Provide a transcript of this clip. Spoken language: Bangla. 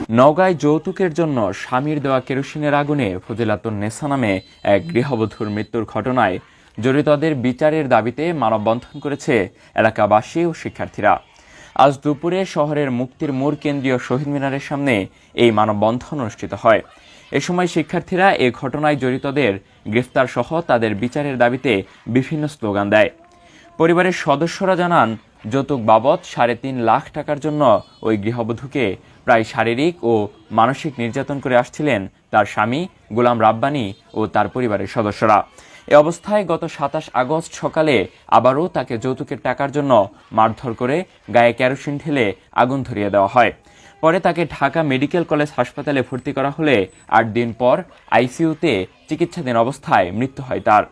নওগাঁয় যৌতুকের জন্য স্বামীর দেওয়া কেরোসিনের আগুনে ফজিলাতুন নেসা নামে এক গৃহবধূর মৃত্যুর ঘটনায় জড়িতদের বিচারের দাবিতে মানববন্ধন করেছে এলাকাবাসী ও শিক্ষার্থীরা। আজ দুপুরে শহরের মুক্তির মোড় কেন্দ্রীয় শহীদ মিনারের সামনে এই মানববন্ধন অনুষ্ঠিত হয়। এ সময় শিক্ষার্থীরা এ ঘটনায় জড়িতদের গ্রেফতার সহ তাদের বিচারের দাবিতে বিভিন্ন স্লোগান দেয়। পরিবারের সদস্যরা জানান, যৌতুক বাবদ ৩.৫ লাখ টাকার জন্য ওই গৃহবধূকে প্রায় শারীরিক ও মানসিক নির্যাতন করে আসছিলেন তার স্বামী গোলাম রাব্বানী ও তার পরিবারের সদস্যরা। এ অবস্থায় গত ২৭ আগস্ট সকালে আবারও তাকে যৌতুকের টাকার জন্য মারধর করে গায়ে কেরোসিন ঢেলে আগুন ধরিয়ে দেওয়া হয়। পরে তাকে ঢাকা মেডিকেল কলেজ হাসপাতালে ভর্তি করা হলে ৮ দিন পর আইসিইউতে চিকিৎসাধীন অবস্থায় মৃত্যু হয় তার।